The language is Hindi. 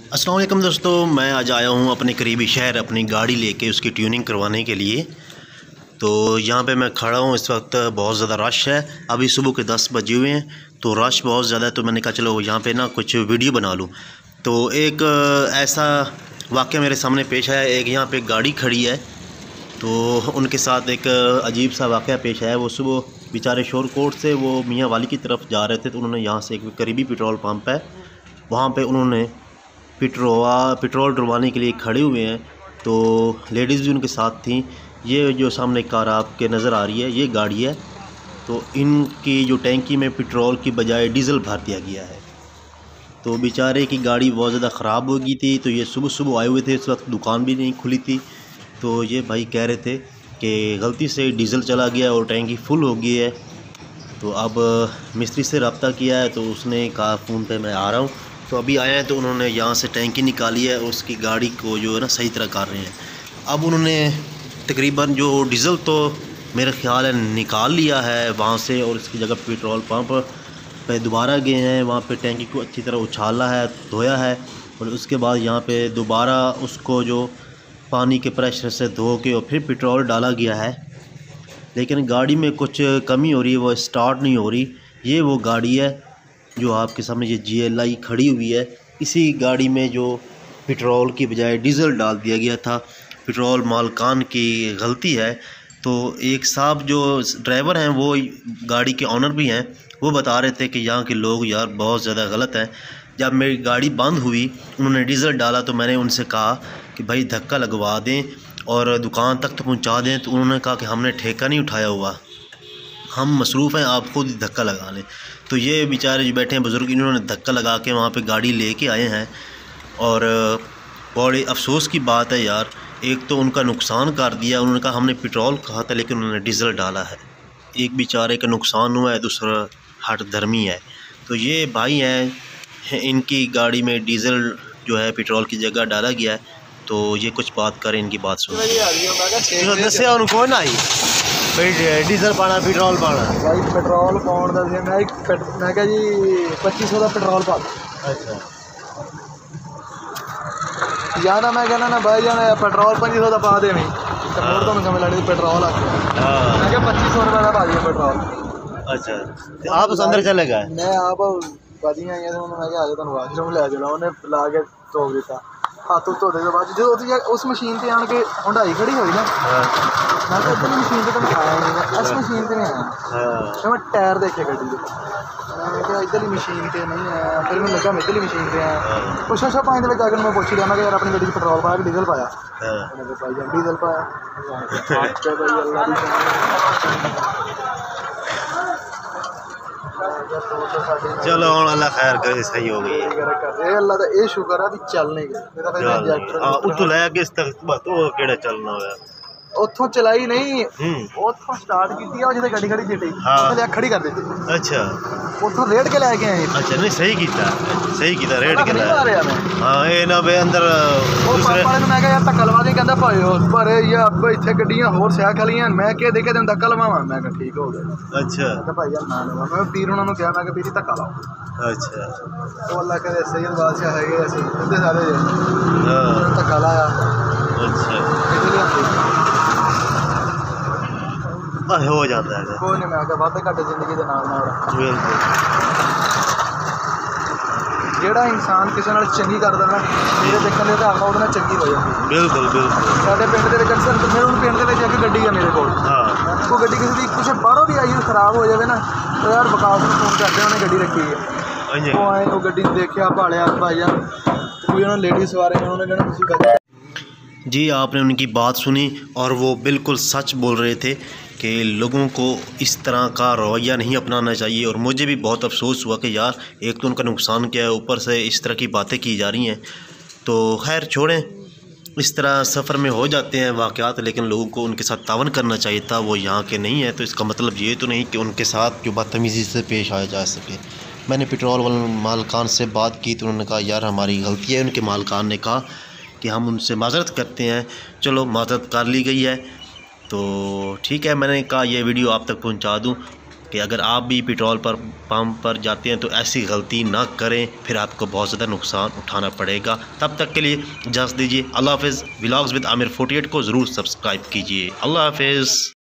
अस्सलाम वालेकुम दोस्तों, मैं आज आया हूँ अपने करीबी शहर अपनी गाड़ी लेके उसकी ट्यूनिंग करवाने के लिए। तो यहाँ पे मैं खड़ा हूँ, इस वक्त बहुत ज़्यादा रश है। अभी सुबह के 10 बजे हुए हैं तो रश बहुत ज़्यादा है। तो मैंने कहा चलो यहाँ पे ना कुछ वीडियो बना लूँ। तो एक ऐसा वाक़या मेरे सामने पेश आया। एक यहाँ पे गाड़ी खड़ी है तो उनके साथ एक अजीब सा वाक़या पेश आया। वो सुबह बेचारे शोरकोट से वो मियाँ वाली की तरफ जा रहे थे तो उन्होंने यहाँ से एक करीबी पेट्रोल पंप है, वहाँ पर उन्होंने पेट्रोल डलवाने के लिए खड़े हुए हैं। तो लेडीज़ भी उनके साथ थी। ये जो सामने कार आपके नज़र आ रही है ये गाड़ी है। तो इनकी जो टैंकी में पेट्रोल की बजाय डीज़ल भर दिया गया है। तो बेचारे की गाड़ी बहुत ज़्यादा ख़राब हो गई थी। तो ये सुबह सुबह आए हुए थे, इस वक्त दुकान भी नहीं खुली थी। तो ये भाई कह रहे थे कि गलती से डीज़ल चला गया और टैंकी फुल हो गई है। तो अब मिस्त्री से रब्ता किया है तो उसने कहा फ़ोन पे मैं आ रहा हूँ। तो अभी आए हैं तो उन्होंने यहाँ से टैंकी निकाली है और उसकी गाड़ी को जो है ना सही तरह कर रहे हैं। अब उन्होंने तकरीबन जो डीज़ल तो मेरा ख्याल है निकाल लिया है वहाँ से और इसकी जगह पेट्रोल पंप पे दोबारा गए हैं। वहाँ पे टैंकी को अच्छी तरह उछाला है, धोया है और उसके बाद यहाँ पे दोबारा उसको जो पानी के प्रेशर से धो के और फिर पेट्रोल डाला गया है। लेकिन गाड़ी में कुछ कमी हो रही है, वो स्टार्ट नहीं हो रही। ये वो गाड़ी है जो आपके सामने ये GLI खड़ी हुई है। इसी गाड़ी में जो पेट्रोल की बजाय डीज़ल डाल दिया गया था। पेट्रोल मालकान की गलती है। तो एक साहब जो ड्राइवर हैं वो गाड़ी के ऑनर भी हैं, वो बता रहे थे कि यहाँ के लोग यार बहुत ज़्यादा गलत हैं। जब मेरी गाड़ी बंद हुई उन्होंने डीज़ल डाला तो मैंने उनसे कहा कि भाई धक्का लगवा दें और दुकान तक तो पहुँचा दें। तो उन्होंने कहा कि हमने ठेका नहीं उठाया हुआ, हम मसरूफ़ हैं, आप खुद धक्का लगा लें। तो ये बेचारे जो बैठे हैं बुज़ुर्ग, इन्होंने धक्का लगा के वहाँ पे गाड़ी लेके आए हैं। और बड़े अफसोस की बात है यार, एक तो उनका नुकसान कर दिया। उन्होंने कहा हमने पेट्रोल कहा था लेकिन उन्होंने डीज़ल डाला है। एक बेचारे का नुकसान हुआ है, दूसरा हट धर्मी है। तो ये भाई हैं, इनकी गाड़ी में डीज़ल जो है पेट्रोल की जगह डाला गया है। तो ये कुछ बात करें, इनकी बात सुन। दस्या उनको ना ही डीज़ल पाना पेट्रोल पाना भाई पेट्रोल पाउण का मैं क्या जी 2500 का पेट्रोल पा। अच्छा जाना मैं कहना ना भाई जाना पेट्रोल 2500 का पा दे नहीं तो मैं समझ लड़ी पेट्रोल आ मैं क्या 2500 रुपये का पा दिया पेट्रोल। अच्छा आप अंदर चले गए? मैं आप बाजी आई तो मैं क्या तुम वाशरूम ले चला उन्हें ला के धो दिता हाथ धोने के बाद जो उस मशीन से आन के हुंडाई खड़ी हुई ना मैं तो इधर मशीन से तो आया नहीं, इस मशीन से नहीं आया। तो मैं टायर देखे गड्डी के मैं क्या इधर मशीन से नहीं आया। फिर मैं लगा मैं इधर मशीन से आया कुछ अच्छा पानी के जाकर मैं पूछ लिया मैं यार अपनी गड्डी पेट्रोल पाया कि डीजल पाया? भाई डीजल पाया। चलो अल्लाह खैर करे, सही हो गई है। अल्लाह का ये शुक्र है भी चलने उतो लै के इस तक बस वो केड़ा चलना होया उतों चलाई नहीं उतों स्टार्ट की जिसे गड्डी खड़ी जीटी ले खड़ी कर दी। अच्छा उतों रेड के लैके आए। अच्छा नहीं सही कीता रेड के लाया। हां ए ना बे अंदर दूसरे मैं कहा यार धक्का लवा दे कहंदा भाई पर ये अब इथे गड्डियां होर सह खलियां मैं क्या देखे तेन धक्का लवावां मैं कहा ठीक हो गया। अच्छा मैं भाई यार ना लवा मैं पीर उन्होंने कहा मैं पीर धक्का लाओ। अच्छा तो अल्लाह करे सैयद बादशाह है ऐसे इतने सारे धक्का लाया। अच्छा हो जाता है कोई नहीं मैं क्या वादे घाटे जिंदगी के नाल ਜਿਹੜਾ इंसान किसी नाल चंगी करदा ना मेरे देखण दे आधार नाल ਉਹਦੇ ਨਾਲ चंगी हो जाती। बिल्कुल बिल्कुल ਸਾਡੇ ਪਿੰਡ ਦੇ ਵਿੱਚ ਅਕਸਰ ਮੇਰੇ ਹੁਣ ਪਿੰਡ ਦੇ ਵਿੱਚ ਇੱਕ ਗੱਡੀ ਆ ਮੇਰੇ ਕੋਲ ਉਹ ਗੱਡੀ ਕਿਸੇ ਦੀ ਕੁਛ ਬਾਹਰੋਂ ਵੀ ਆਈ ਖਰਾਬ ਹੋ ਜਾਵੇ ਨਾ तो यार बकास ਨੂੰ ਫੋਨ ਕਰਦੇ ਉਹਨੇ ਗੱਡੀ ਰੱਖੀ ਹੈ ਉਹ ਆਏ ਉਹ ਗੱਡੀ ਦੇਖਿਆ ਭਾਲਿਆ ਭਾਈ ਯਾਰ ਕੋਈ ਉਹਨਾਂ ਲੇਡੀ ਸਵਾਰੇ ਨੇ ਉਹਨੇ ਕਹਿਣਾ ਤੁਸੀਂ ਗੱਡੀ। जी आपने उनकी बात सुनी और वो बिल्कुल सच बोल रहे थे कि लोगों को इस तरह का रवैया नहीं अपनाना चाहिए। और मुझे भी बहुत अफसोस हुआ कि यार एक तो उनका नुकसान किया है, ऊपर से इस तरह की बातें की जा रही हैं। तो खैर छोड़ें, इस तरह सफ़र में हो जाते हैं वाक़यात, लेकिन लोगों को उनके साथ तावन करना चाहिए था। वो यहाँ के नहीं है तो इसका मतलब ये तो नहीं कि उनके साथ जो बदतमीज़ी से पेश आया जा सके। मैंने पेट्रोल वाले मालकान से बात की तो उन्होंने कहा यार हमारी गलती है। उनके मालकान ने कहा कि हम उनसे माज़रत करते हैं। चलो माज़रत कर ली गई है तो ठीक है। मैंने कहा ये वीडियो आप तक पहुंचा दूं कि अगर आप भी पेट्रोल पर पंप पर जाते हैं तो ऐसी गलती ना करें, फिर आपको बहुत ज़्यादा नुकसान उठाना पड़ेगा। तब तक के लिए इजाज़त दीजिए। अल्लाह हाफ़िज़। व्लॉग्स विद आमिर 48 को ज़रूर सब्सक्राइब कीजिए। अल्लाह हाफ़िज़।